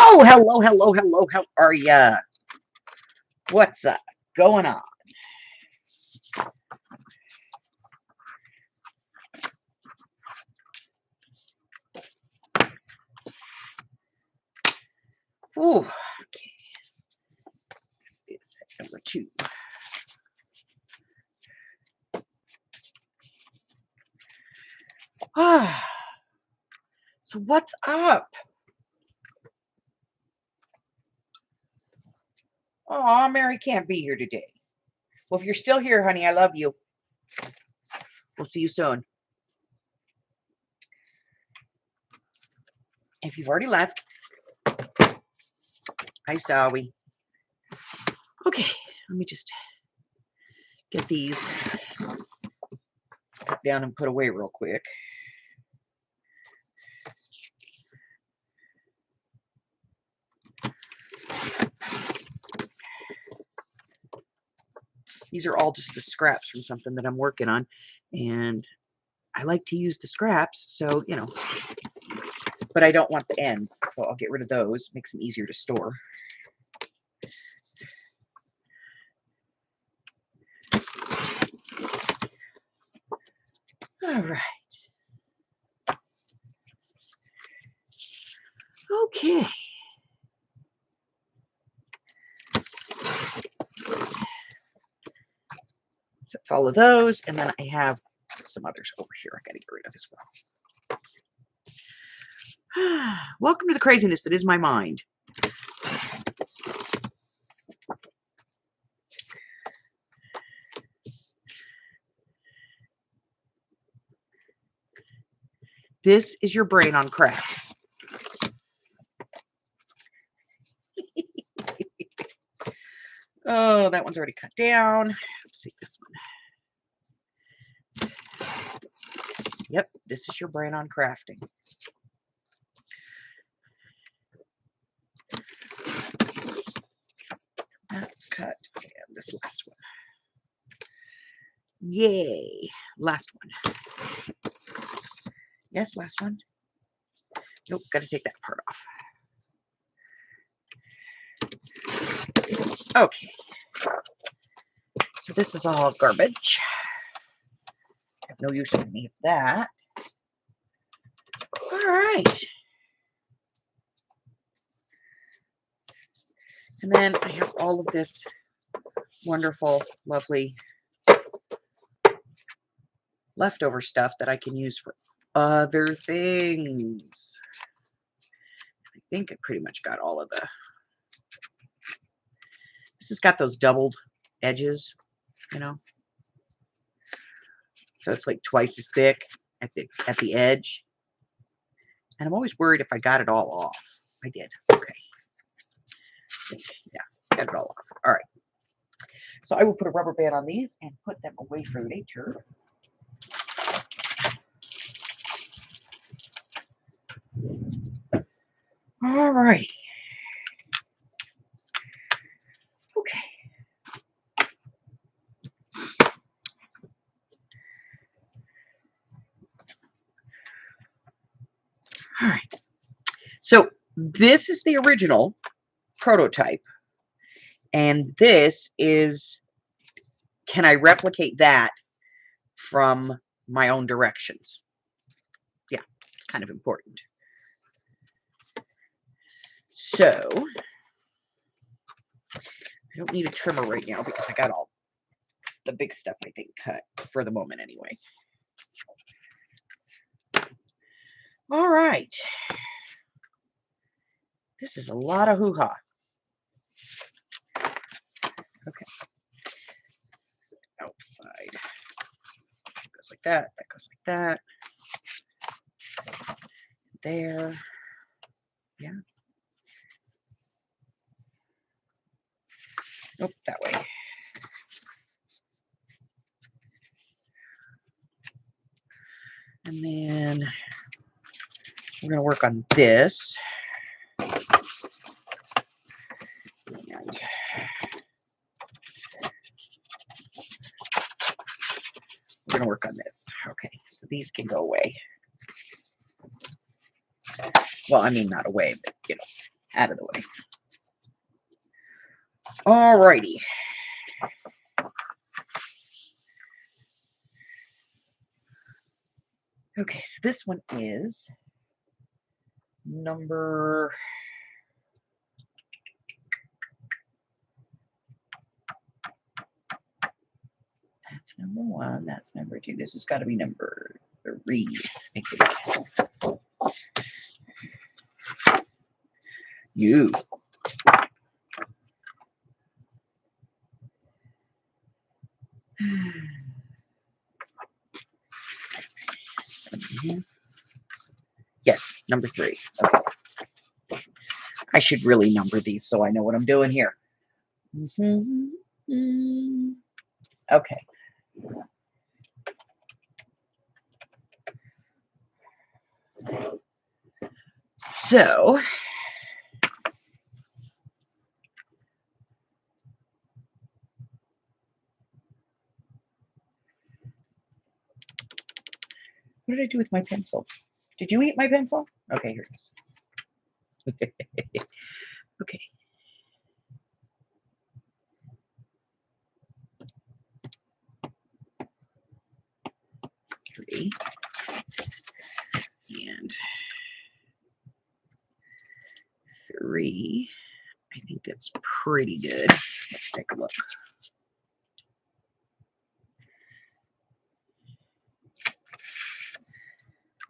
Oh, hello, hello, hello. How are ya? What's up? Going on? Ooh, okay. This is number 2. Ah, so what's up? Oh, Mary can't be here today. Well, if you're still here, honey, I love you. We'll see you soon. If you've already left, hi, Zowie. Okay, let me just get these put down and put away real quick. These are all just the scraps from something that I'm working on, and I like to use the scraps, so, you know, but I don't want the ends, so I'll get rid of those. Makes them easier to store. All right. Okay. So that's all of those, and then I have some others over here I gotta get rid of as well. Welcome to the craziness that is my mind. This is your brain on crafts. Oh, that one's already cut down. Let's see this one. Yep, this is your brain on crafting. That's cut. And this last one. Yay. Last one. Yes, last one. Nope, gotta take that part off. Okay. So this is all garbage. I have no use for any of that. All right. And then I have all of this wonderful, lovely leftover stuff that I can use for other things. I think I pretty much got all of the... This has got those doubled edges, you know. So it's like twice as thick at the edge. And I'm always worried if I got it all off. I did. Okay. Yeah, got it all off. All right. So I will put a rubber band on these and put them away for later. All right. Okay. All right. So this is the original prototype. And this is, can I replicate that from my own directions? Yeah, it's kind of important. So I don't need a trimmer right now because I got all the big stuff, I think, cut for the moment anyway. All right. This is a lot of hoo-ha. Okay. Outside. Goes like that. That goes like that. There. Yeah. Nope, that way. And then we're going to work on this. And we're going to work on this. Okay, so these can go away. Well, I mean, not away, but, you know, out of the way. All righty. Okay, so this one is number... That's number 1. That's number 2. This has got to be number 3. I think. You. Yes, number 3. Okay. I should really number these so I know what I'm doing here. Okay. So, what did I do with my pencil? Did you eat my pencil? Okay, here it is. Okay. Three. And 3. I think that's pretty good. Let's take a look.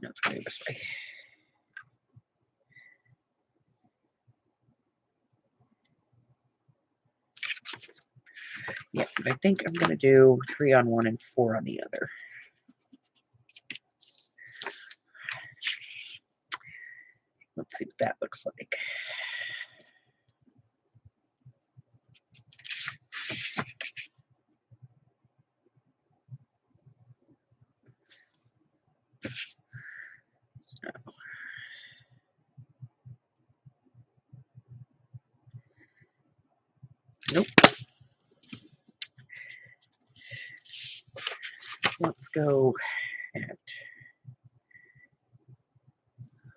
No, it's going to go this way. Yeah, I think I'm going to do 3 on one and 4 on the other. Let's see what that looks like. So, nope. Let's go at,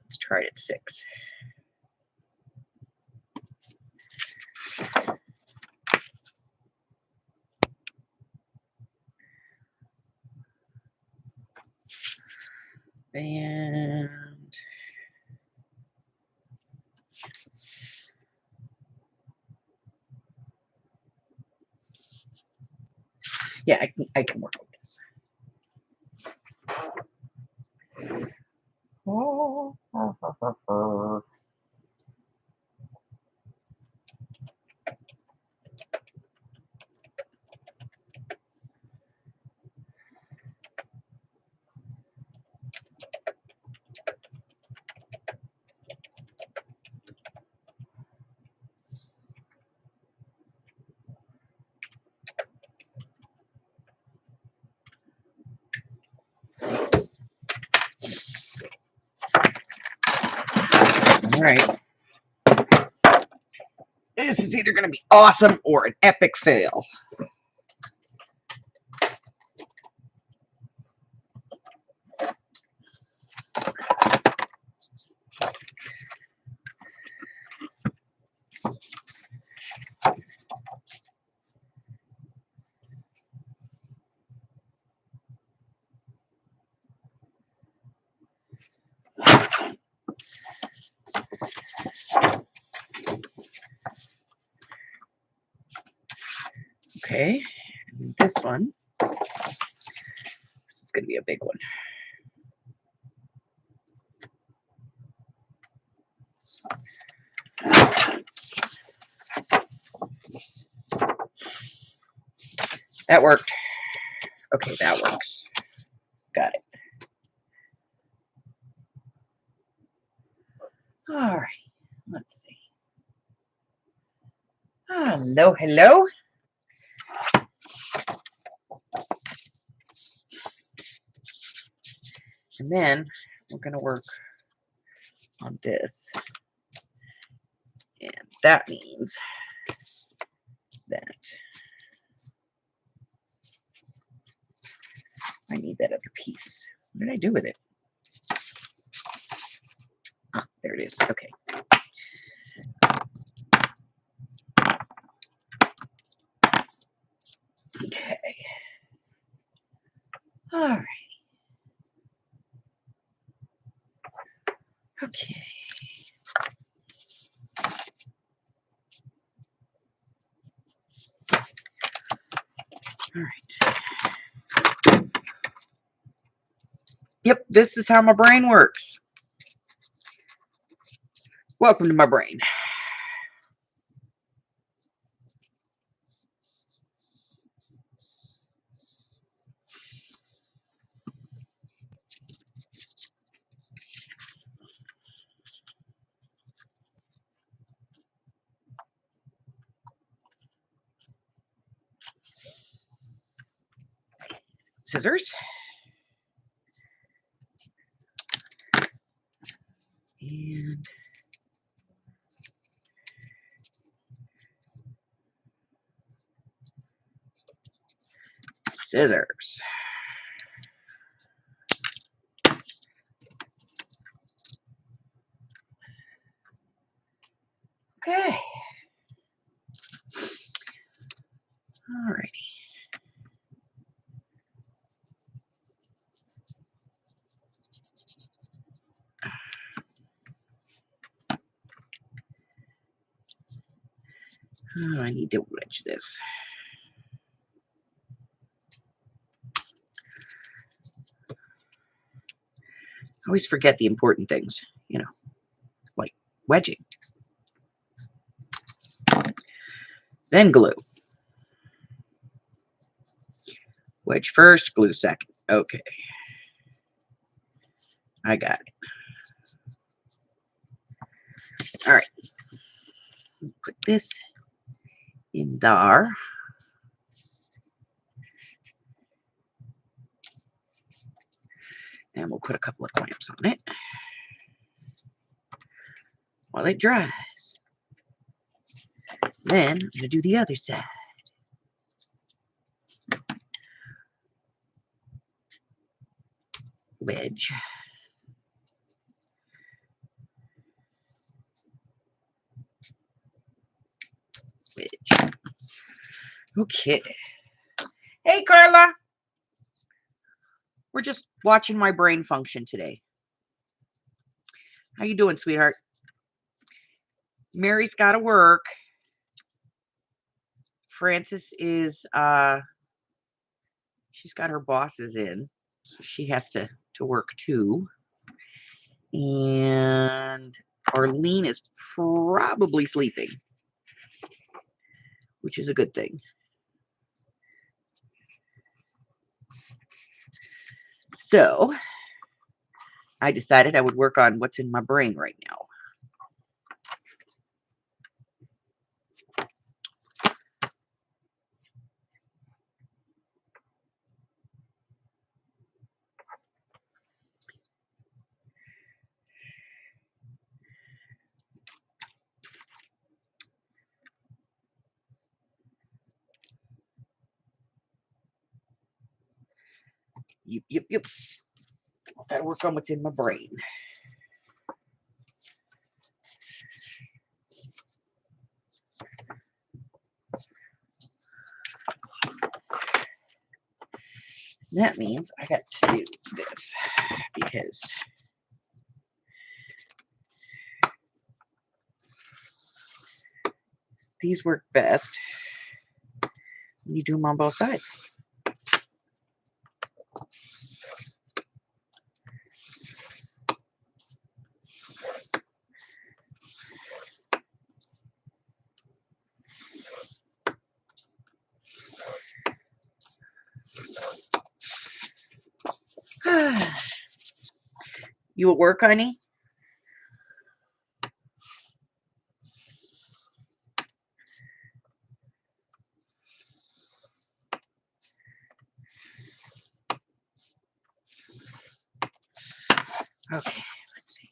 let's try it at 6. And yeah, I can work with this. Oh, all right. This is either going to be awesome or an epic fail. Okay, and this one, this is going to be a big one. That worked. Okay, that works. Got it. All right, let's see. Hello, hello. And then we're going to work on this. And that means that I need that other piece. What did I do with it? Ah, there it is. Okay. All right. Yep, this is how my brain works. Welcome to my brain. Scissors. And scissors. Okay. All righty. Oh, I need to wedge this. I always forget the important things, you know, like wedging. Then glue. Wedge first, glue second. Okay. I got it. All right. Put this in there. And we'll put a couple of clamps on it while it dries. Then I'm going to do the other side. Wedge. Wedge. Okay. Hey, Carla. We're just watching my brain function today. How you doing, sweetheart? Mary's got to work. Frances is, she's got her bosses in, so she has to work too. And Arlene is probably sleeping, which is a good thing. So I decided I would work on what's in my brain right now. Yep. Gotta work on what's in my brain. That means I got to do this because these work best when you do them on both sides. You at work, honey? Okay, let's see.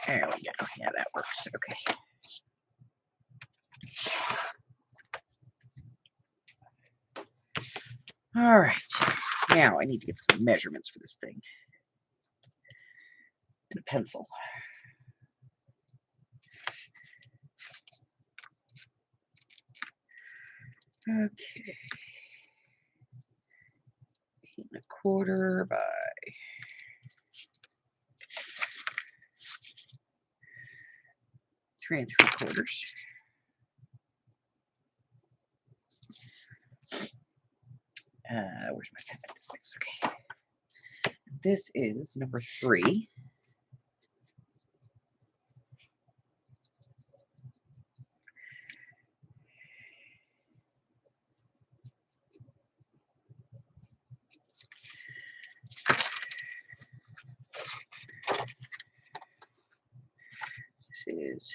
There we go. Yeah, that works. Okay. All right. Now I need to get some measurements for this thing. And a pencil. Okay. 8 1/4 by 3 3/4. Where's my pen? Okay. This is number 3. This is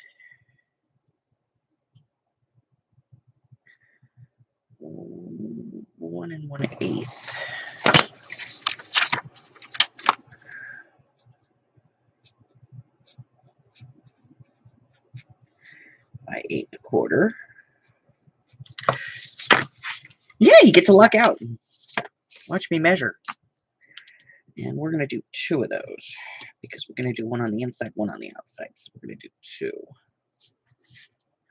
1 1/8. By 8 1/4. Yeah, you get to luck out. Watch me measure. And we're going to do 2 of those because we're going to do one on the inside, one on the outside. So we're going to do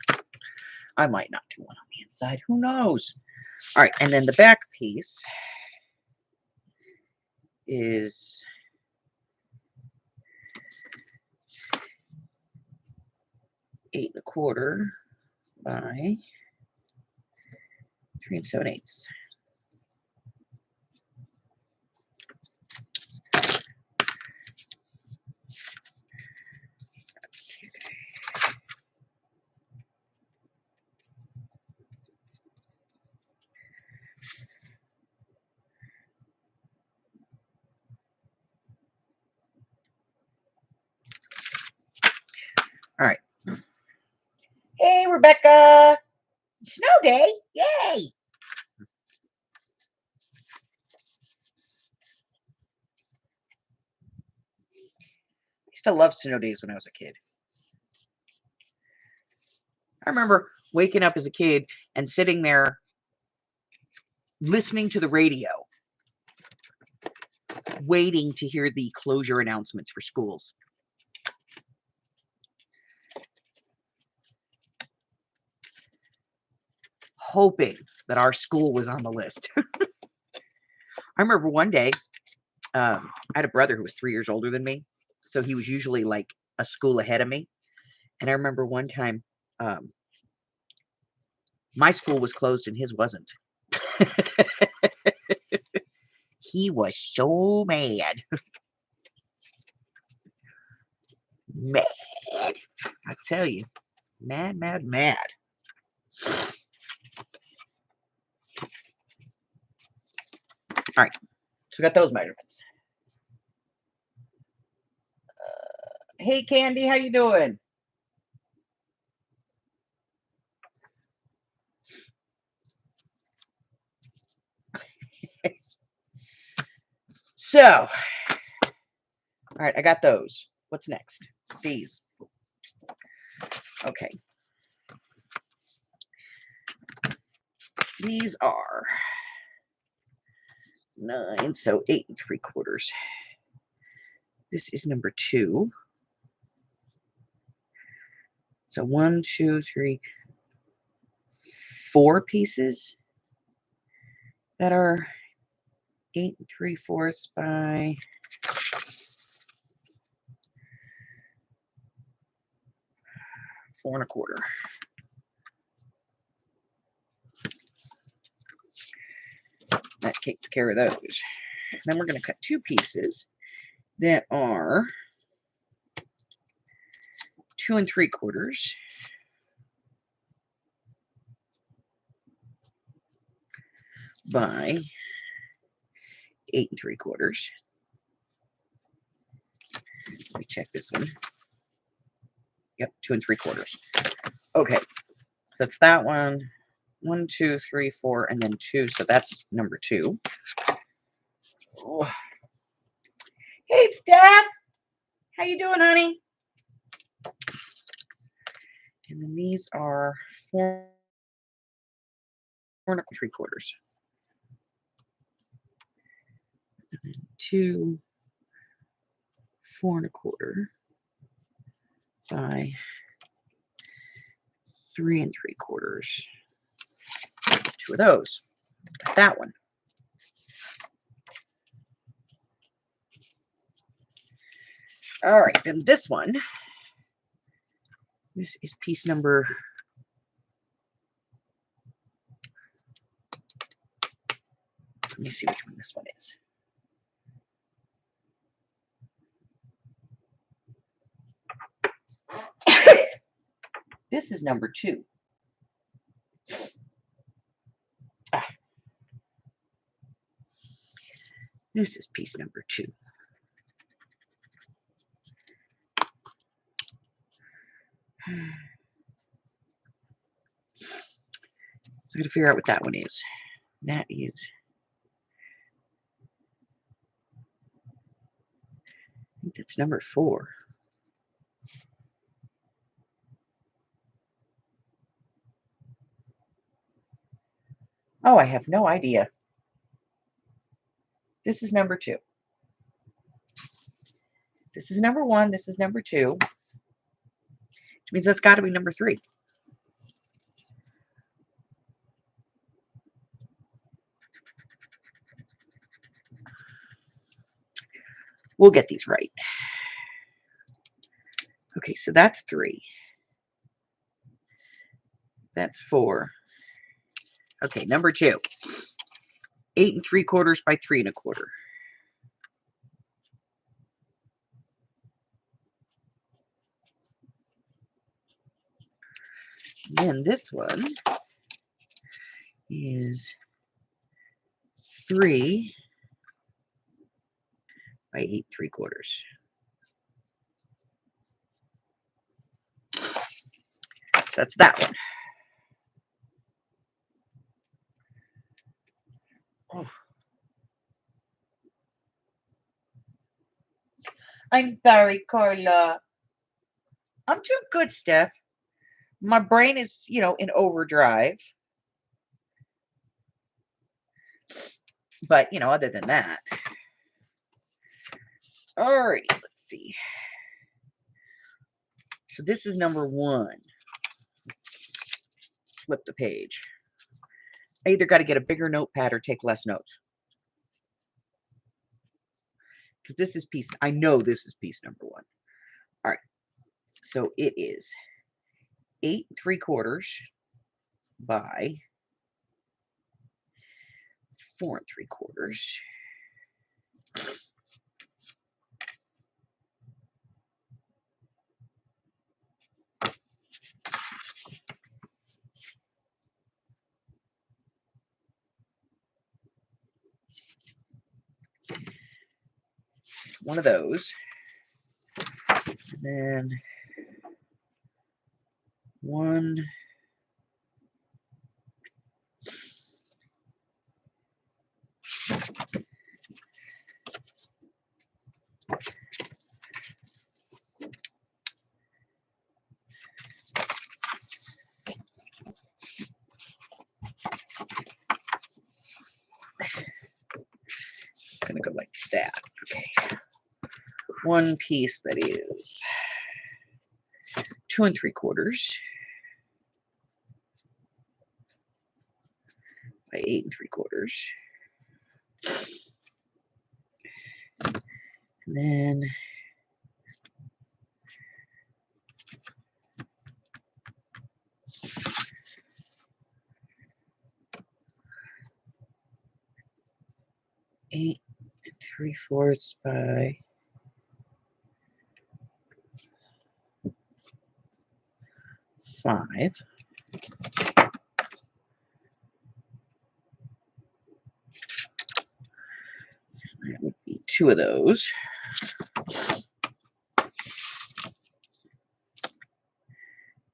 2. I might not do one on the inside. Who knows? All right. And then the back piece is 8 1/4 by 3 7/8. All right. Hey, Rebecca. Snow day. Yay. I used to love snow days when I was a kid. I remember waking up as a kid and sitting there listening to the radio, waiting to hear the closure announcements for schools. Hoping that our school was on the list. I remember one day, I had a brother who was 3 years older than me, so he was usually like a school ahead of me. And I remember one time, my school was closed and his wasn't. He was so mad. Mad. I tell you. Mad, mad, mad. All right. So we got those measurements. Hey, Candy, how you doing? So, all right, I got those. What's next? These. Okay. These are 9, so 8 3/4. This is number 2. So 1, 2, 3, 4 pieces that are 8 3/4 by 4 1/4. That takes care of those. Then we're going to cut 2 pieces that are 2 3/4 by 8 3/4. Let me check this one. Yep, 2 3/4. Okay, so that's that one. 1, 2, 3, 4, and then 2. So that's number 2. Oh. Hey, Steph. How you doing, honey? And then these are 4 3/4. 2, 4 1/4 by 3 3/4. 2 of those. Got that one. All right, then this one. This is piece number Let me see which one this one is. This is number 2. This is piece number 2. So I got to figure out what that one is. That is, I think that's number 4. Oh, I have no idea. This is number 2. This is number 1. This is number 2. Which means that's got to be number 3. We'll get these right. Okay, so that's 3. That's 4. Okay, number 2. 8 3/4 by 3 1/4. Then this one is 3 by 8 3/4. So that's that one. Oh. I'm sorry, Carla. I'm doing good, Steph. My brain is, in overdrive. But, other than that. Alrighty, let's see. So this is number 1. Let's flip the page. I either got to get a bigger notepad or take less notes. Because this is piece, I know this is piece number 1. All right. So it is 8 3/4 by 4 3/4. One of those. And then 1. Gonna go like that. Okay. One piece that is 2 3/4 by 8 3/4. And then 8 3/4 by 5. That would be 2 of those.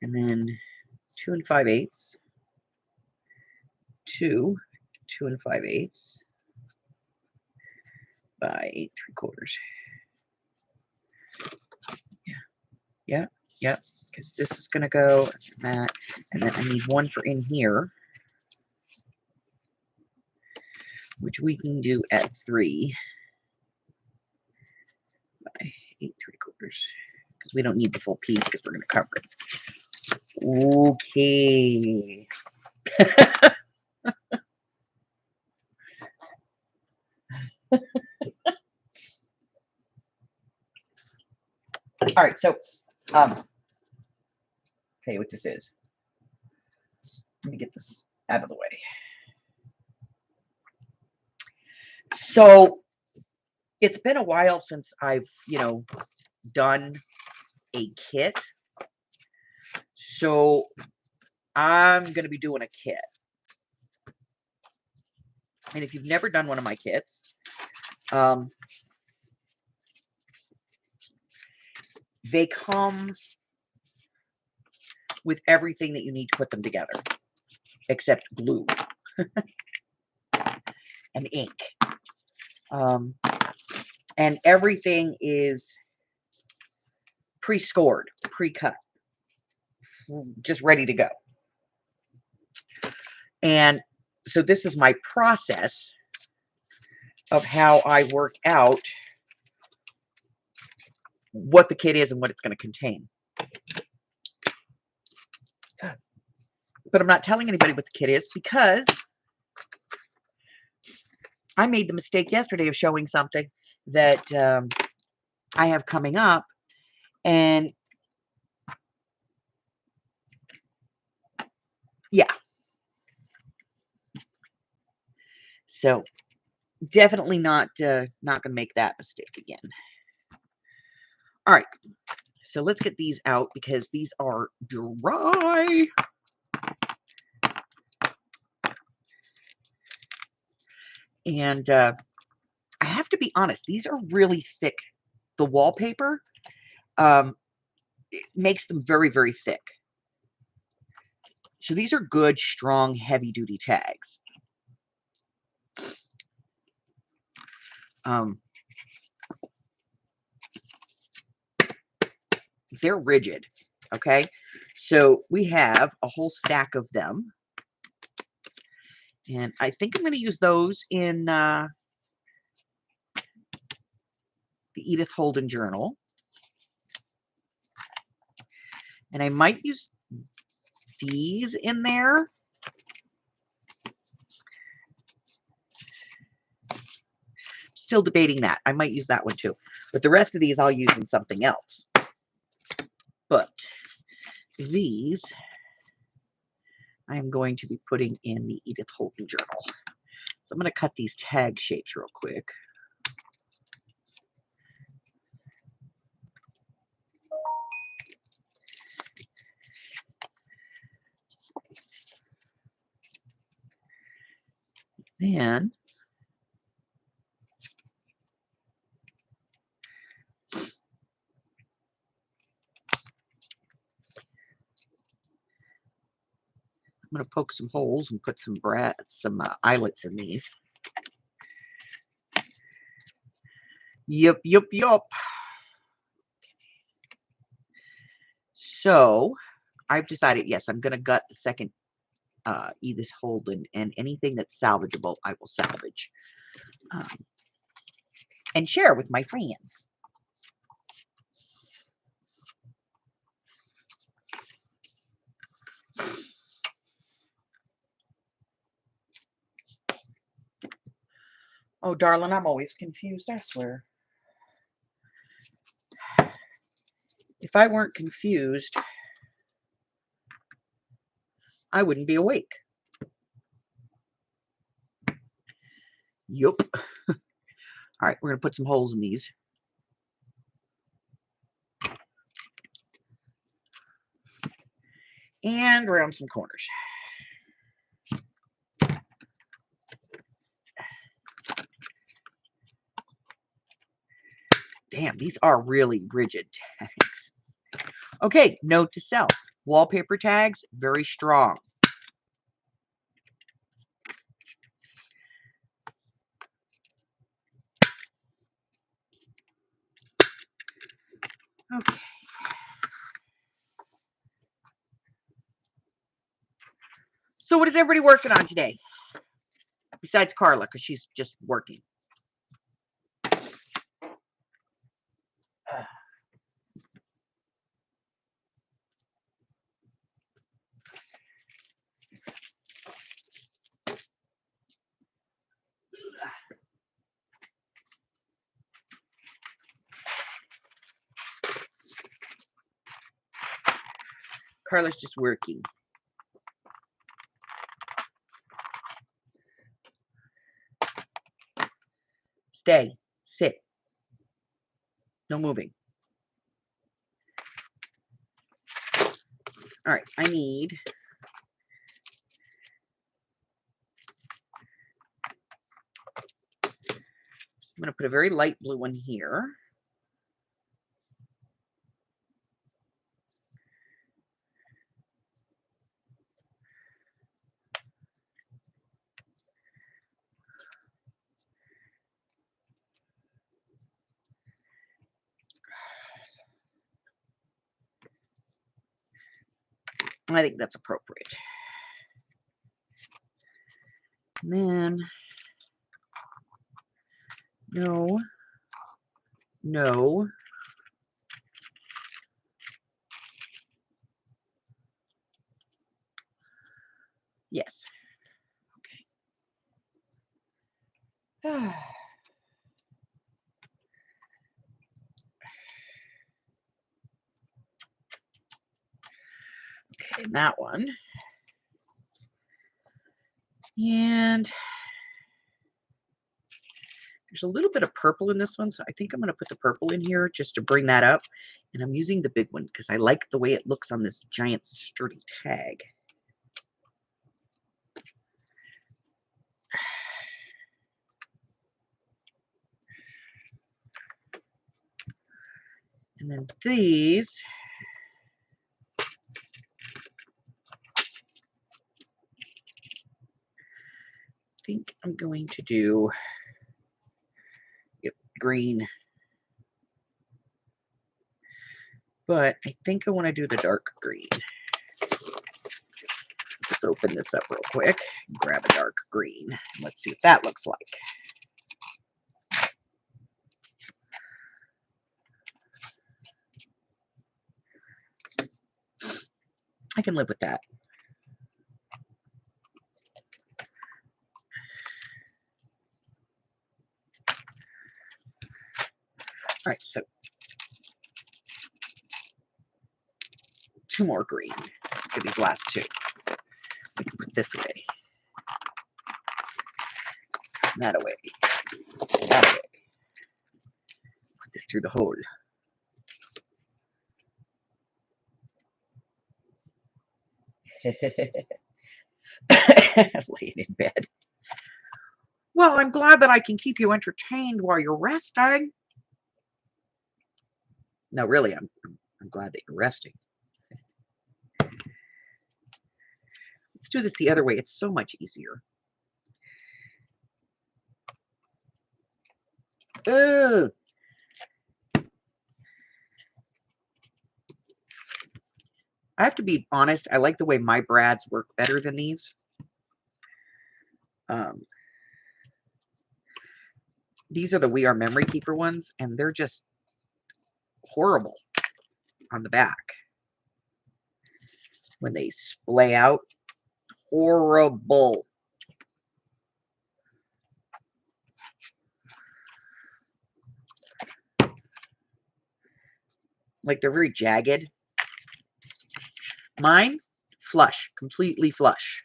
And then 2 5/8. 2 5/8 by 8 3/4. Yeah. Because this is going to go that. And then I need one for in here, which we can do at 3 by 8 3/4. Because we don't need the full piece because we're going to cover it. Okay. All right, so tell you what this is. Let me get this out of the way. So it's been a while since I've, done a kit. So I'm going to be doing a kit. And if you've never done one of my kits, they come with everything that you need to put them together, except glue and ink. And everything is pre-scored, pre-cut, just ready to go. And so this is my process of how I work out what the kit is and what it's going to contain. But I'm not telling anybody what the kit is because I made the mistake yesterday of showing something that I have coming up, and yeah. So definitely not going to make that mistake again. All right. So let's get these out because these are dry. And I have to be honest, these are really thick. The wallpaper it makes them very, very thick. So these are good, strong, heavy-duty tags. They're rigid, okay? So we have a whole stack of them. And I think I'm going to use those in the Edith Holden journal. And I might use these in there. Still debating that. I might use that one too. But the rest of these I'll use in something else. But these I'm going to be putting in the Edith Holden journal. So I'm going to cut these tag shapes real quick. Then I'm going to poke some holes and put some eyelets in these. Yup. So I've decided, yes, I'm going to gut the second Edith Holden, and anything that's salvageable, I will salvage and share with my friends. Oh, darling, I'm always confused, I swear. If I weren't confused, I wouldn't be awake. Yup. All right, we're going to put some holes in these. And around some corners. Damn, these are really rigid tags. Okay, note to self. Wallpaper tags, very strong. Okay. So what is everybody working on today? Besides Carla, because she's just working. Carla's just working. Stay. Sit. No moving. All right, I need I'm going to put a very light blue one here. I think that's appropriate. And then, no, no. Yes. Okay. Okay, that one. And there's a little bit of purple in this one, so I think I'm going to put the purple in here just to bring that up. And I'm using the big one because I like the way it looks on this giant sturdy tag. And then these, I think I'm going to do green. But I think I want to do the dark green. Let's open this up real quick. Grab a dark green. Let's see what that looks like. I can live with that. All right, so 2 more green for these last 2. We can put this away. That away. That away. Put this through the hole. Laying in bed. Well, I'm glad that I can keep you entertained while you're resting. No, really, I'm glad that you're resting. Let's do this the other way. It's so much easier. Ugh. I have to be honest, I like the way my brads work better than these. These are the We Are Memory Keeper ones, and they're just horrible on the back. When they splay out, horrible. Like they're very jagged. Mine, flush, completely flush.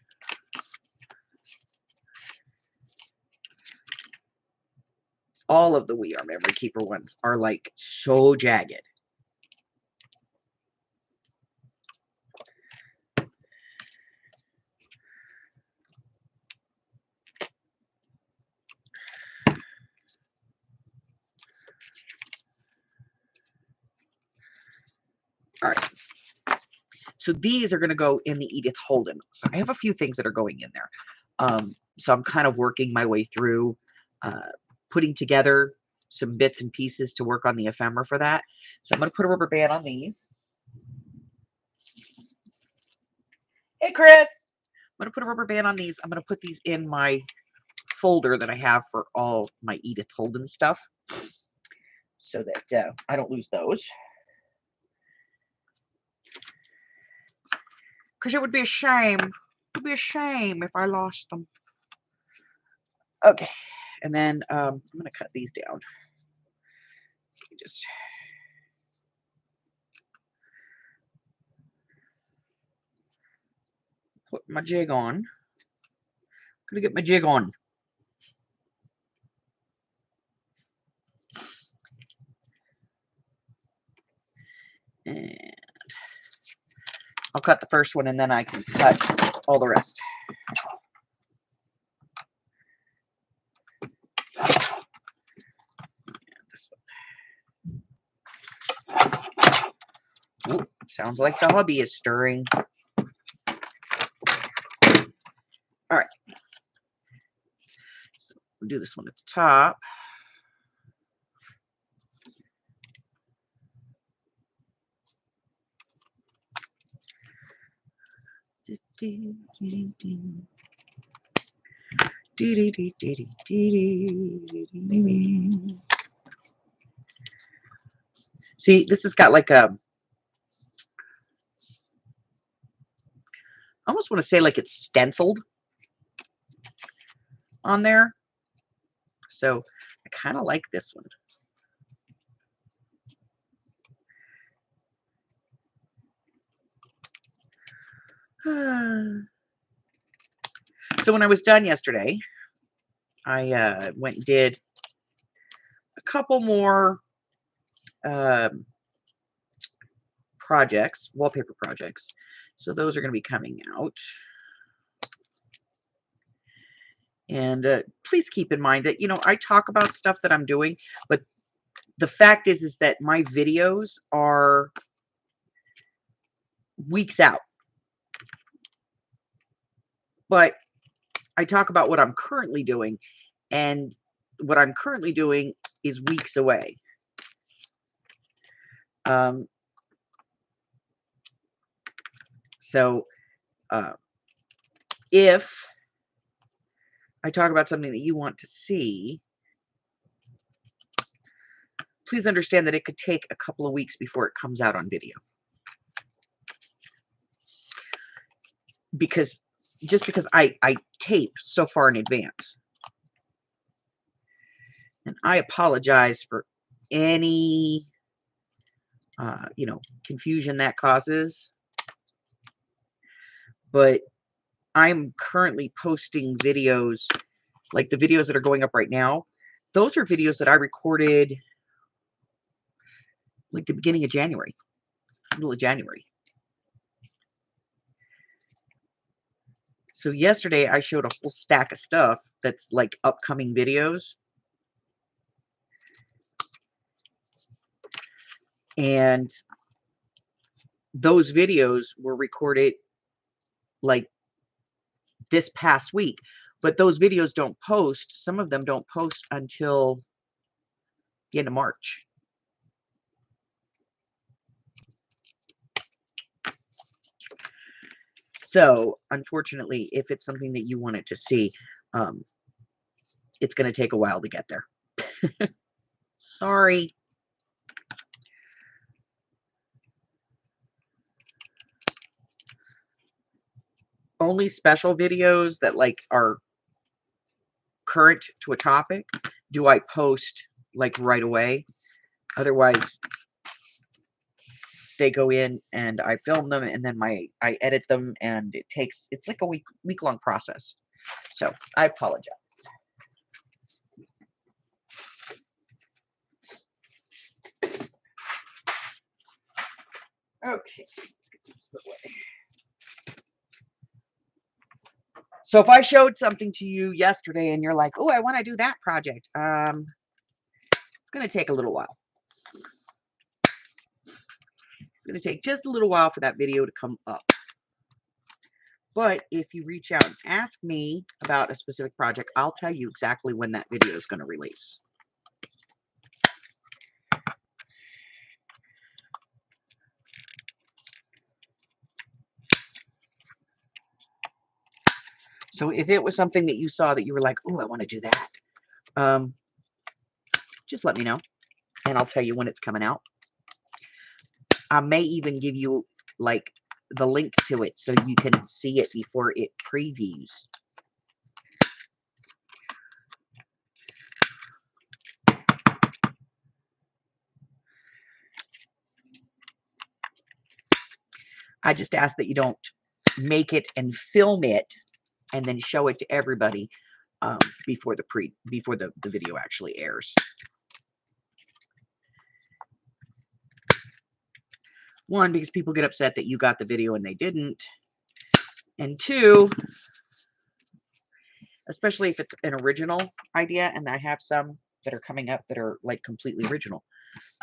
All of the We Are Memory Keeper ones are like so jagged. All right. So these are going to go in the Edith Holden. So I have a few things that are going in there. So I'm kind of working my way through putting together some bits and pieces to work on the ephemera for that. So I'm going to put a rubber band on these. Hey, Chris. I'm going to put a rubber band on these. I'm going to put these in my folder that I have for all my Edith Holden stuff so that I don't lose those. Because it would be a shame. It would be a shame if I lost them. Okay. And then I'm going to cut these down. So just put my jig on. I'm going to get my jig on. I'll cut the first one and then I can cut all the rest. This one. Ooh, sounds like the hubby is stirring. All right. So we'll do this one at the top. See, this has got like a, I almost want to say like it's stenciled on there. So I kind of like this one. So when I was done yesterday, I went and did a couple more projects, wallpaper projects. So those are going to be coming out. And please keep in mind that, you know, I talk about stuff that I'm doing, but the fact is that my videos are weeks out. But I talk about what I'm currently doing, and what I'm currently doing is weeks away. So if I talk about something that you want to see, please understand that it could take a couple of weeks before it comes out on video. Because just because I tape so far in advance. And I apologize for any, you know, confusion that causes. But I'm currently posting videos, like the videos that are going up right now. Those are videos that I recorded like the beginning of January, middle of January. So yesterday I showed a whole stack of stuff that's like upcoming videos. And those videos were recorded like this past week. But those videos don't post. Some of them don't post until the end of March. So, unfortunately, if it's something that you wanted to see, it's going to take a while to get there. Sorry. Only special videos that like are current to a topic do I post like right away. Otherwise, they go in and I film them and then I edit them, and it's like a week-long process. So I apologize. Okay, let's get this put away. So if I showed something to you yesterday and you're like, oh, I want to do that project, it's going to take a little while. It's going to take just a little while for that video to come up. But if you reach out and ask me about a specific project, I'll tell you exactly when that video is going to release. So if it was something that you saw that you were like, oh, I want to do that, just let me know, and I'll tell you when it's coming out. I may even give you like the link to it so you can see it before it previews. I just ask that you don't make it and film it and then show it to everybody before the video actually airs. One, because people get upset that you got the video and they didn't. And two, especially if it's an original idea, and I have some that are coming up that are like completely original.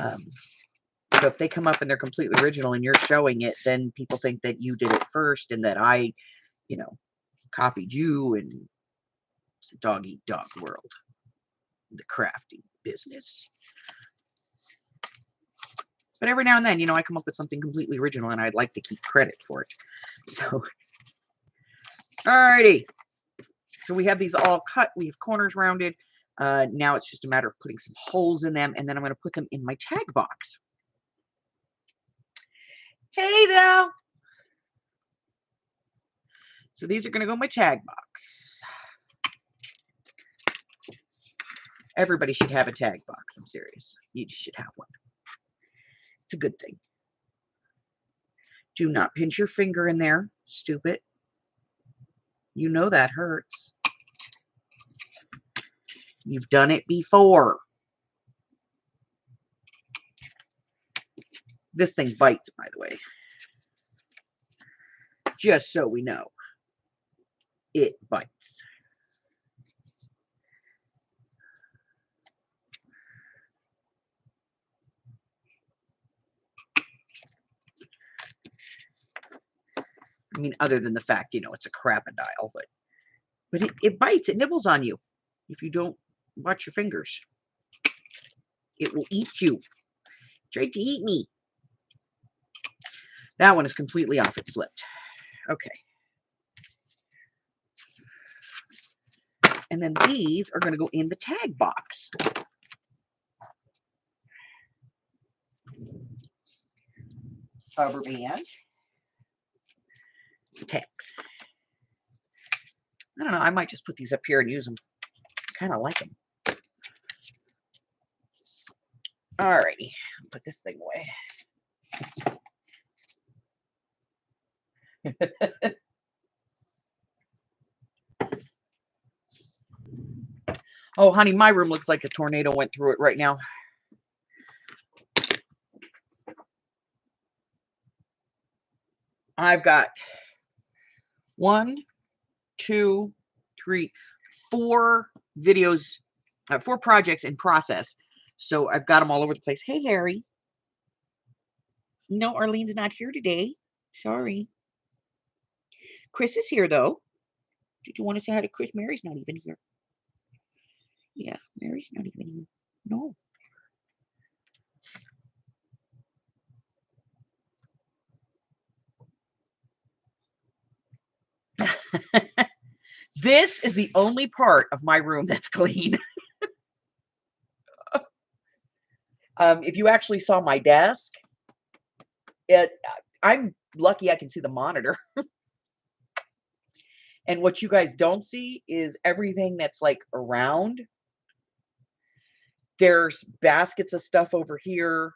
So if they come up and they're completely original and you're showing it, then people think that you did it first and that I, you know, copied you, and it's a dog eat dog world, the crafting business. But every now and then, you know, I come up with something completely original and I'd like to keep credit for it. So, alrighty. So we have these all cut. We have corners rounded. Now it's just a matter of putting some holes in them, and then I'm going to put them in my tag box. Hey there. So these are going to go in my tag box. Everybody should have a tag box. I'm serious. You should have one. It's a good thing. Do not pinch your finger in there, stupid. You know that hurts. You've done it before. This thing bites, by the way. Just so we know. It bites. I mean, other than the fact, you know, it's a crocodile, but it bites. It nibbles on you if you don't watch your fingers. It will eat you. It tried to eat me. That one is completely off. It slipped. Okay. And then these are going to go in the tag box. Rubber band. Tags. I don't know. I might just put these up here and use them. I kind of like them. Alrighty. Put this thing away. Oh, honey, my room looks like a tornado went through it right now. I've got 1, 2, 3, 4 videos, 4 projects in process. So I've got them all over the place. Hey, Harry. No, Arlene's not here today. Sorry. Chris is here, though. Did you want to say hi to Chris? Mary's not even here. Yeah, Mary's not even here. No. This is the only part of my room that's clean. If you actually saw my desk, I'm lucky I can see the monitor. And what you guys don't see is everything that's like around. There's baskets of stuff over here.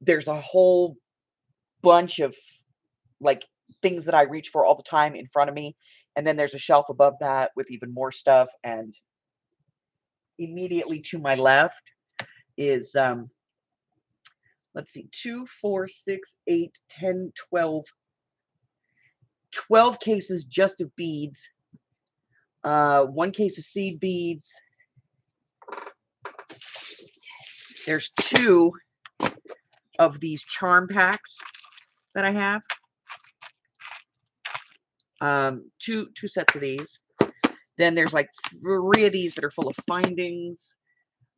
There's a whole bunch of like things that I reach for all the time in front of me. And then there's a shelf above that with even more stuff. And immediately to my left is, let's see, 2, 4, 6, 8, 10, 12 cases just of beads. 1 case of seed beads. There's 2 of these charm packs that I have. 2 sets of these. Then there's like 3 of these that are full of findings,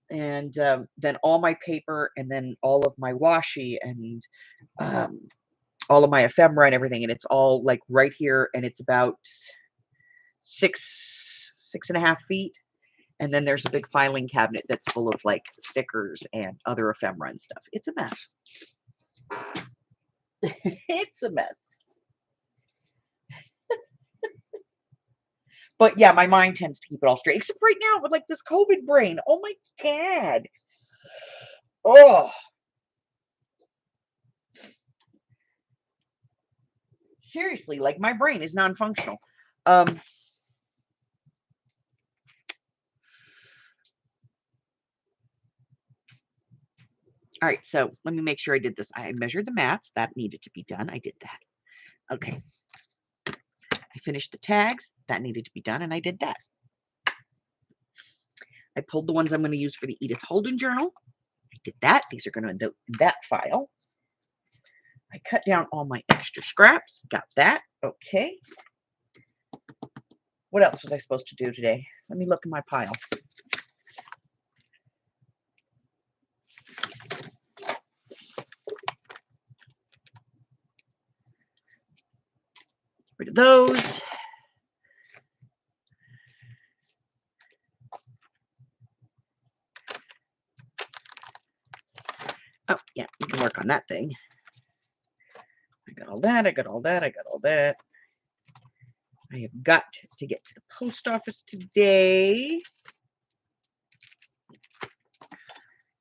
and then all my paper, and then all of my washi, and all of my ephemera and everything, and it's all like right here, and it's about 6.5 feet. And then there's a big filing cabinet that's full of like stickers and other ephemera and stuff. It's a mess. It's a mess. But yeah, my mind tends to keep it all straight. Except right now with like this COVID brain. Oh my God. Oh. Seriously, like my brain is non-functional. All right, so let me make sure I did this. I measured the mats. That needed to be done. I did that. Okay. I finished the tags. That needed to be done, and I did that. I pulled the ones I'm going to use for the Edith Holden journal. I did that. These are going to end up in that file. I cut down all my extra scraps. Got that. Okay. What else was I supposed to do today? Let me look in my pile. Rid of those. Oh, yeah, we can work on that thing. I got all that. I got all that. I got all that. I have got to get to the post office today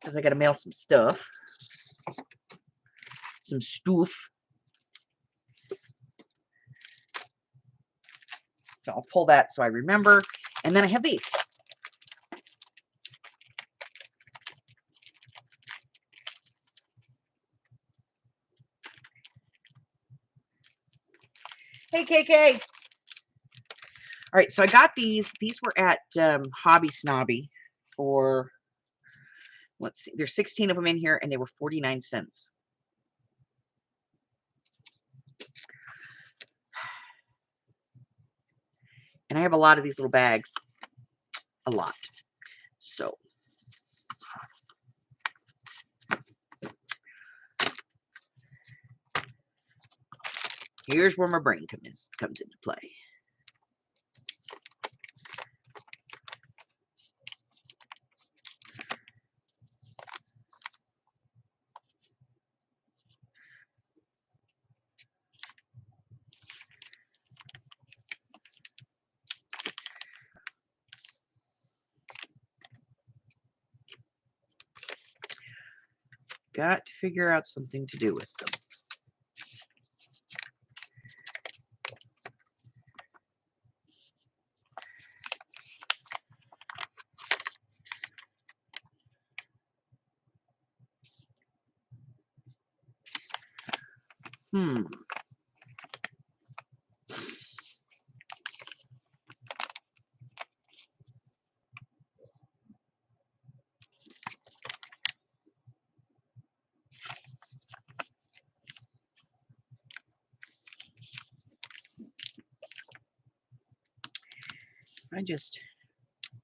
because I got to mail some stuff. Some stuff. So I'll pull that so I remember. And then I have these. Hey, KK. All right, so I got these. These were at Hobby Snobby for, let's see, there's 16 of them in here, and they were 49 cents. And I have a lot of these little bags. A lot. So. Here's where my brain comes into play. Got to figure out something to do with them.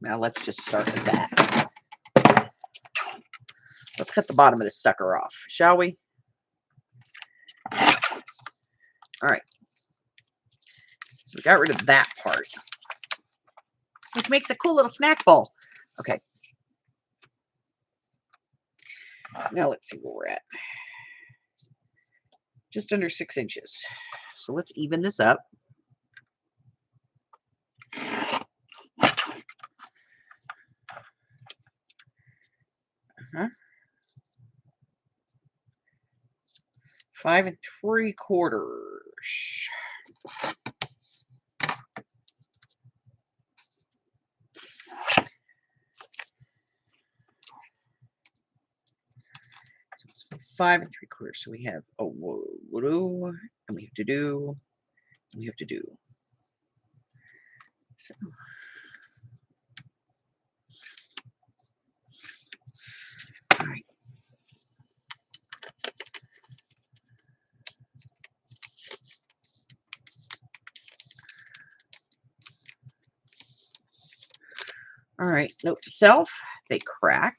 Now let's just start with that. Let's cut the bottom of this sucker off, shall we? All right. So we got rid of that part, which makes a cool little snack bowl. Okay. Now let's see where we're at. Just under 6 inches. So let's even this up. Uh-huh. 5 3/4. So it's 5 3/4. So we have and we have to do, and we have to do. So. All right. All right, note to self, they crack.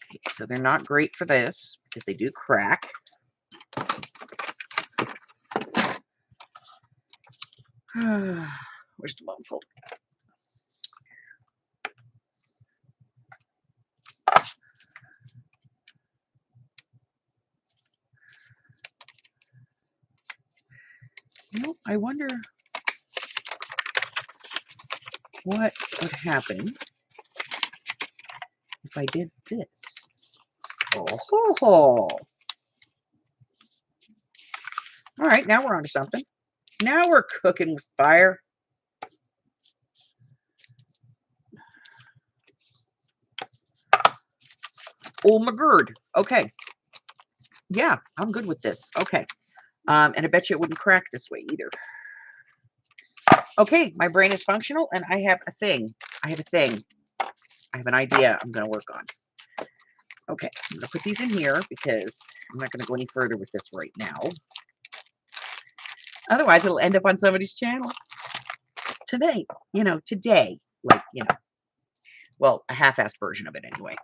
Okay, so they're not great for this because they do crack. Where's the bone folder? Well, I wonder what would happen if I did this. Oh. All right, now we're on to something. Now we're cooking with fire. Oh my god. Okay. Yeah, I'm good with this. Okay. And I bet you it wouldn't crack this way either. Okay, my brain is functional and I have a thing. I have a thing. I have an idea I'm going to work on. Okay, I'm going to put these in here because I'm not going to go any further with this right now. Otherwise, it'll end up on somebody's channel today. You know, today. Like, you know, well, a half-assed version of it anyway.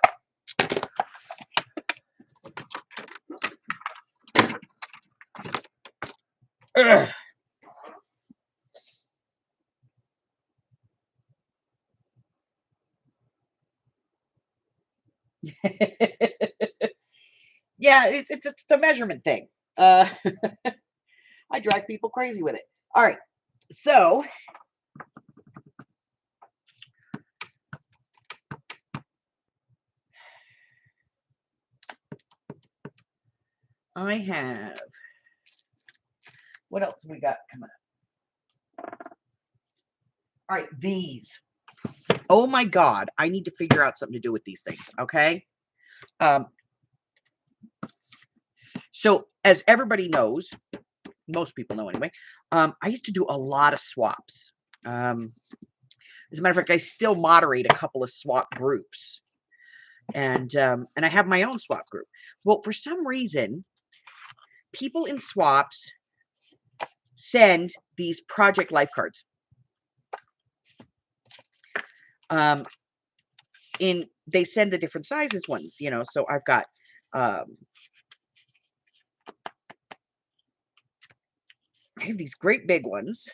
Ugh. Yeah, it's a measurement thing. I drive people crazy with it. All right, so I have, what else we got coming up? All right, these. Oh my God, I need to figure out something to do with these things, okay? So as everybody knows, most people know anyway, I used to do a lot of swaps. As a matter of fact, I still moderate a couple of swap groups. And I have my own swap group. Well, for some reason, people in swaps send these project life cards. They send the different sizes ones, you know. So I've got I have these great big ones,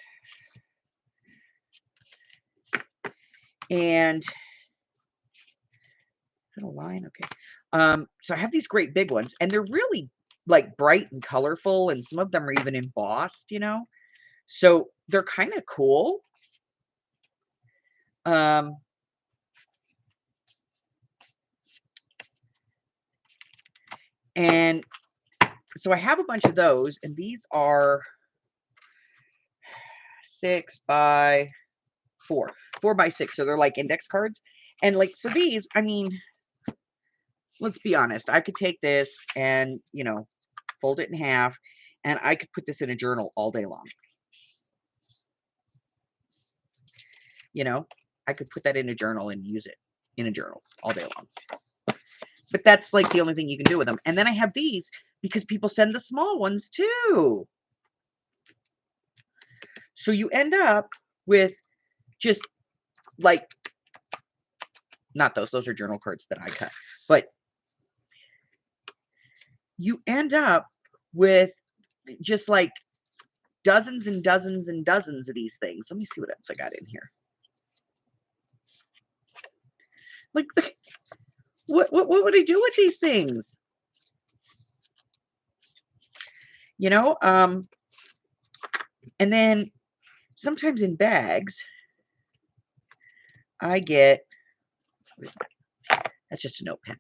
and is that a line? Okay. So I have these great big ones, and they're really like bright and colorful, and some of them are even embossed, you know. So they're kind of cool. And so I have a bunch of those, and these are 6 by 4, 4 by 6. So they're like index cards. And like, so these, I mean, let's be honest, I could take this and, you know, fold it in half, and I could put this in a journal all day long. You know, I could put that in a journal and use it in a journal all day long. But that's like the only thing you can do with them. And then I have these because people send the small ones too. So you end up with just like, not those are journal cards that I cut, but you end up with just like dozens and dozens and dozens of these things. Let me see what else I got in here. Like, what would I do with these things? You know, and then sometimes in bags, I get, that's just a notepad.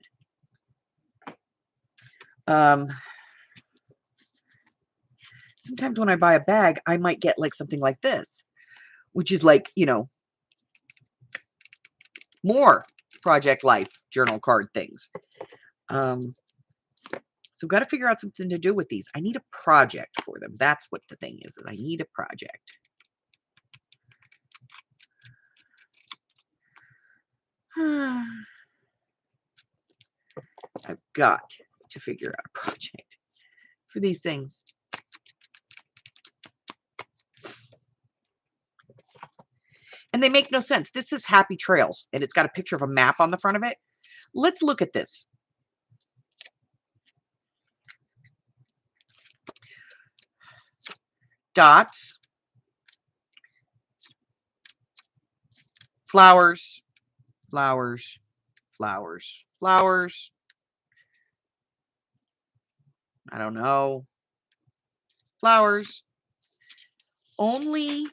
Sometimes when I buy a bag, I might get like something like this, which is like, you know, more Project Life journal card things. So got to figure out something to do with these. I need a project for them. That's what the thing is I need a project. I've got to figure out a project for these things. And they make no sense. This is Happy Trails, and it's got a picture of a map on the front of it. Let's look at this. Dots, flowers, flowers, flowers, flowers. I don't know. Flowers. Only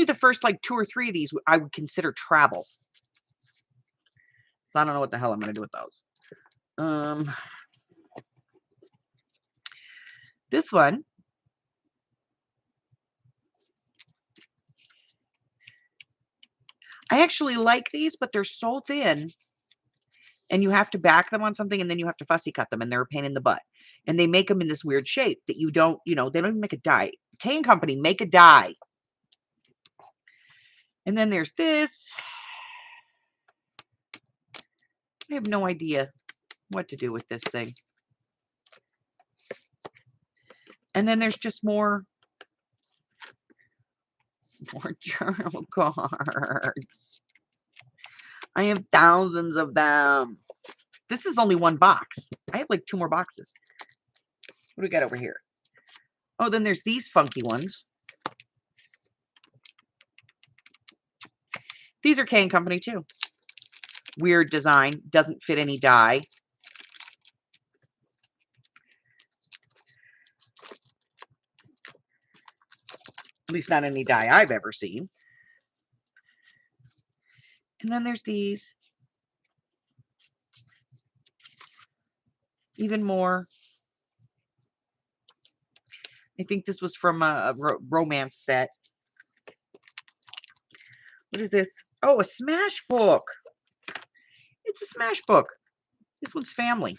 the first like 2 or 3 of these I would consider travel. So I don't know what the hell I'm going to do with those. This one I actually like these, but they're so thin. And you have to back them on something, and then you have to fussy cut them, and they're a pain in the butt. And they make them in this weird shape that you don't, they don't even make a die. Kane Company, make a die. And then there's this. I have no idea what to do with this thing. And then there's just more journal cards. I have thousands of them. This is only one box. I have like 2 more boxes. What do we got over here? Oh, then there's these funky ones. These are Kane Company too. Weird design. Doesn't fit any die. At least not any die I've ever seen. And then there's these. Even more. I think this was from a romance set. What is this? Oh, a Smash book. It's a Smash book. This one's family,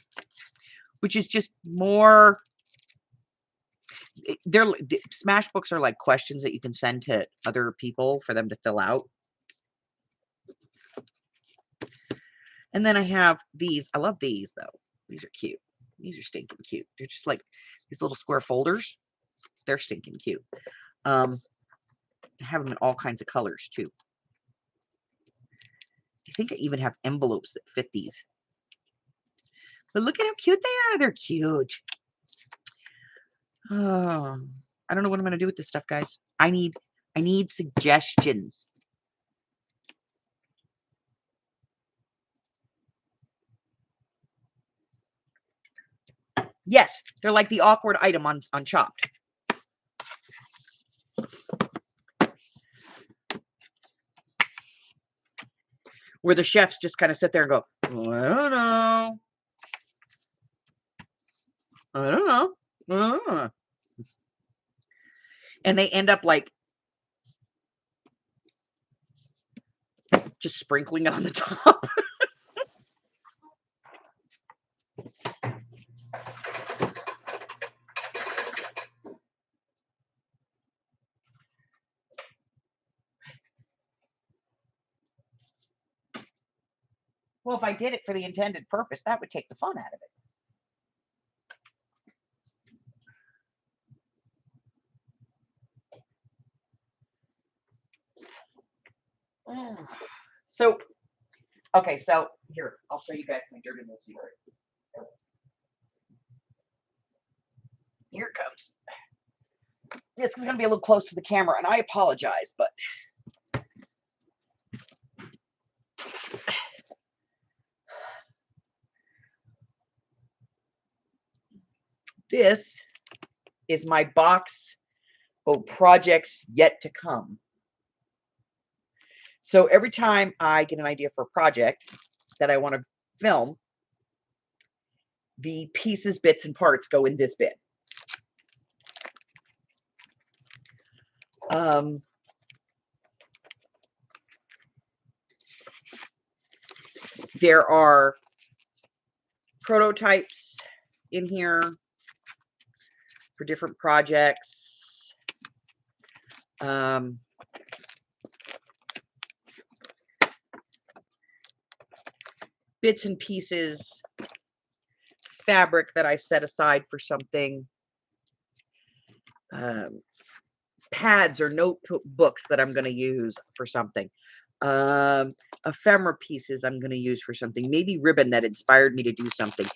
which is just more. Smash books are like questions that you can send to other people for them to fill out. And then I have these. I love these though. These are cute. These are stinking cute. They're just like these little square folders. They're stinking cute. I have them in all kinds of colors too. I think I even have envelopes that fit these. But look at how cute they are. They're cute. Oh, I don't know what I'm going to do with this stuff, guys. I need suggestions. Yes, they're like the awkward item on Chopped. Where the chefs just kind of sit there and go, oh, I don't know. I don't know. I don't know. And they end up like just sprinkling it on the top. Well, if I did it for the intended purpose, that would take the fun out of it. So, okay, so here, I'll show you guys my dirty little secret. Here it comes. This is going to be a little close to the camera, and I apologize, but this is my box of projects yet to come. So every time I get an idea for a project that I want to film, the pieces, bits, and parts go in this bin. There are prototypes in here for different projects. Bits and pieces, fabric that I set aside for something. Pads or notebooks that I'm going to use for something. Ephemera pieces I'm going to use for something. Maybe ribbon that inspired me to do something.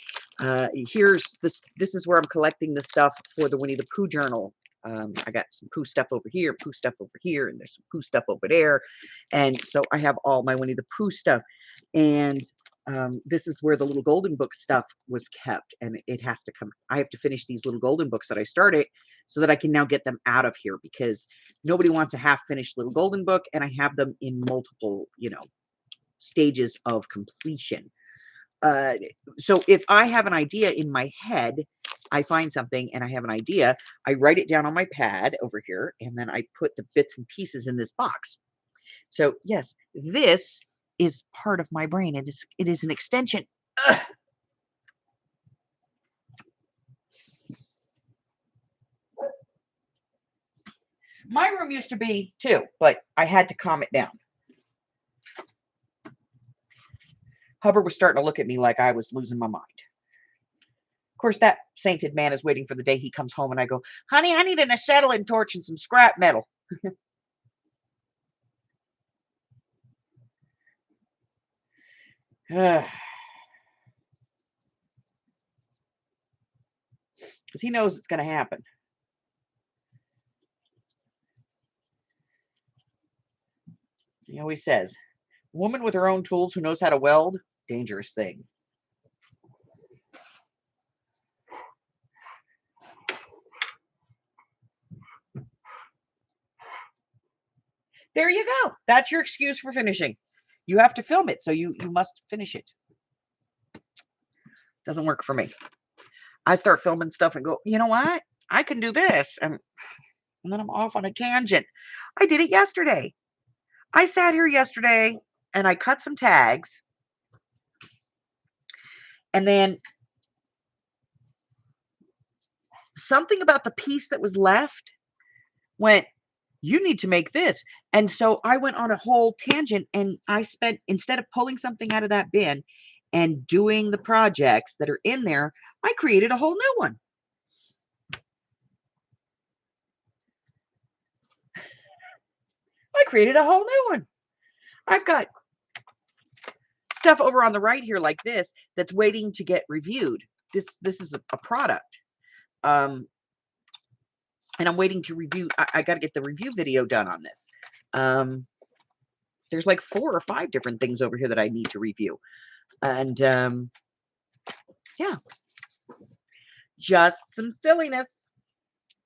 Here's this. This is where I'm collecting the stuff for the Winnie the Pooh journal. I got some Pooh stuff over here, Pooh stuff over here, and there's some Pooh stuff over there. And so I have all my Winnie the Pooh stuff. And this is where the little golden book stuff was kept, and it has to come. I have to finish these little golden books that I started so that I can now get them out of here, because nobody wants a half-finished little golden book, and I have them in multiple, stages of completion. So if I have an idea in my head, I find something and I have an idea, I write it down on my pad over here, and then I put the bits and pieces in this box. So yes, this is part of my brain. It is an extension. Ugh. My room used to be too, but I had to calm it down. Hubbard was starting to look at me like I was losing my mind. Of course, that sainted man is waiting for the day he comes home and I go, honey, I need an acetylene torch and some scrap metal. Because he knows it's going to happen. He always says, woman with her own tools who knows how to weld, dangerous thing. There you go. That's your excuse for finishing. You have to film it, so you must finish it. Doesn't work for me. I start filming stuff and go, you know what? I can do this. And then I'm off on a tangent. I did it yesterday. I sat here yesterday and I cut some tags. And then something about the piece that was left went, you need to make this. And so I went on a whole tangent and I spent, instead of pulling something out of that bin and doing the projects that are in there, I created a whole new one. I created a whole new one. I've got stuff over on the right here like this that's waiting to get reviewed. This is a product. And I'm waiting to review. I got to get the review video done on this. There's like 4 or 5 different things over here that I need to review. And yeah, just some silliness.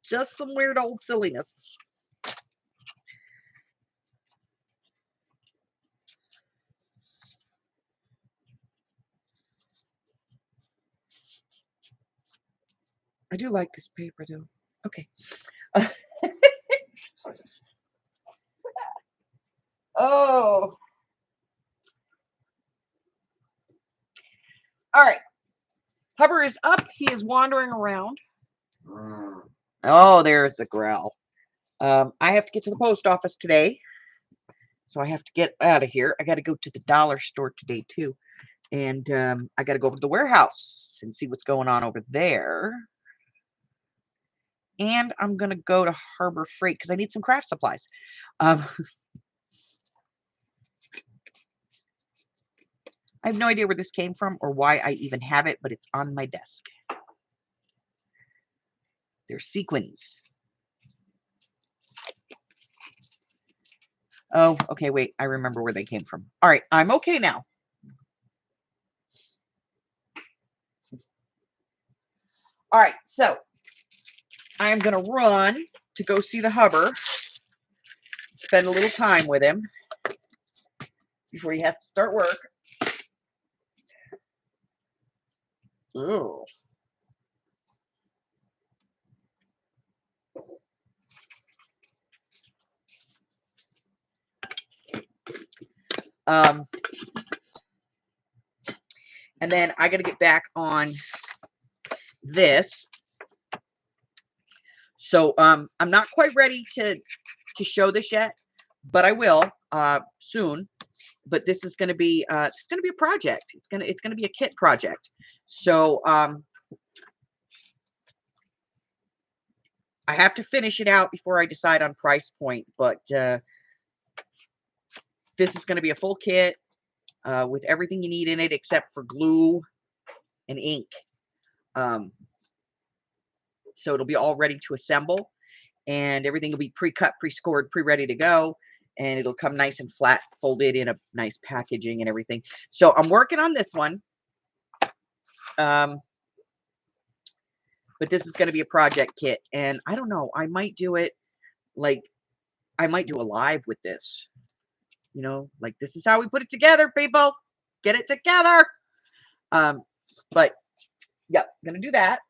Just some weird old silliness. I do like this paper though. Okay. Oh. All right. Hubbard is up. He is wandering around. Oh, there's the growl. I have to get to the post office today. So I have to get out of here. I got to go to the dollar store today too. And I got to go over to the warehouse and see what's going on over there. And I'm going to go to Harbor Freight because I need some craft supplies. I have no idea where this came from or why I even have it, but it's on my desk. They're sequins. Oh, okay, wait. I remember where they came from. All right, I'm okay now. All right, so I am going to run to go see the Hubber, spend a little time with him before he has to start work. Ooh. And then I got to get back on this. So I'm not quite ready to show this yet, but I will soon. But this is going to be a project. It's gonna be a kit project. So I have to finish it out before I decide on price point. But this is going to be a full kit with everything you need in it except for glue and ink. So it'll be all ready to assemble, and everything will be pre-cut, pre-scored, pre-ready to go. And it'll come nice and flat, folded in a nice packaging and everything. So I'm working on this one. But this is going to be a project kit. And I don't know, I might do it like, I might do a live with this. You know, like this is how we put it together, people. Get it together. But yeah, gonna do that.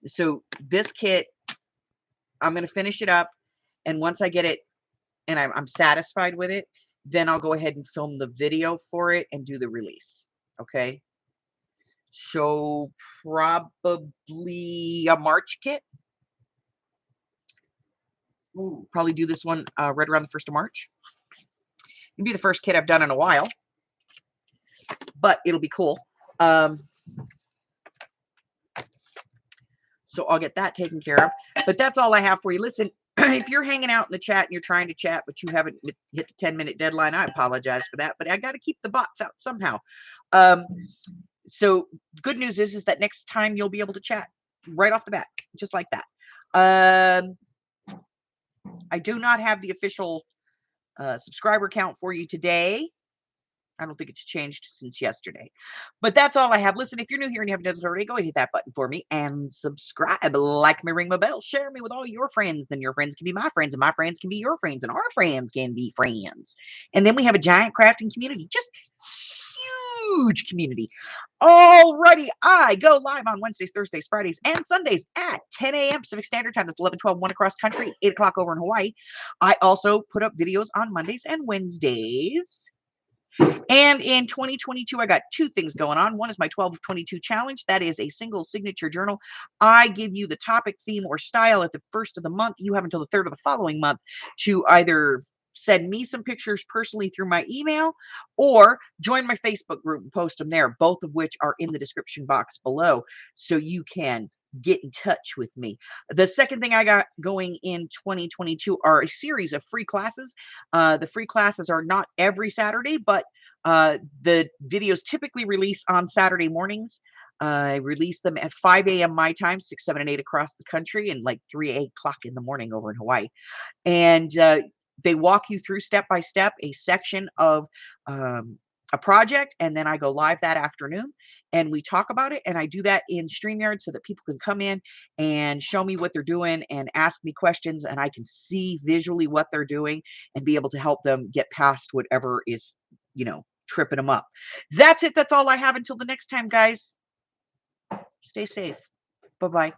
So this kit I'm going to finish it up. And once I get it and I'm satisfied with it, then I'll go ahead and film the video for it and do the release. Okay. So probably a March kit. Ooh, probably do this one right around the 1st of March. It'll be the first kit I've done in a while, but it'll be cool. So I'll get that taken care of. But that's all I have for you. Listen, if you're hanging out in the chat and you're trying to chat, but you haven't hit the 10-minute deadline, I apologize for that. But I got to keep the bots out somehow. So good news is that next time you'll be able to chat right off the bat, just like that. I do not have the official subscriber count for you today. I don't think it's changed since yesterday. But that's all I have. Listen, if you're new here and you haven't done it already, go ahead and hit that button for me and subscribe. Like me, ring my bell, share me with all your friends. Then your friends can be my friends, and my friends can be your friends, and our friends can be friends. And then we have a giant crafting community. Just huge community. Alrighty, I go live on Wednesdays, Thursdays, Fridays, and Sundays at 10 a.m. Pacific Standard Time. That's 11, 12, 1 across country, 8 o'clock over in Hawaii. I also put up videos on Mondays and Wednesdays. And in 2022, I got 2 things going on. One is my 12 of 22 challenge. That is a single signature journal. I give you the topic, theme, or style at the 1st of the month. You have until the 3rd of the following month to either send me some pictures personally through my email or join my Facebook group and post them there, both of which are in the description box below, so you can get in touch with me. The second thing I got going in 2022 are a series of free classes. The free classes are not every Saturday, but the videos typically release on Saturday mornings. I release them at 5 a.m. my time, 6, 7, and 8 across the country, and like 3, 8 o'clock in the morning over in Hawaii. And they walk you through step by step a section of a project, and then I go live that afternoon and we talk about it. And I do that in StreamYard so that people can come in and show me what they're doing and ask me questions, and I can see visually what they're doing and be able to help them get past whatever is, tripping them up. That's it. That's all I have until the next time, guys. Stay safe. Bye-bye.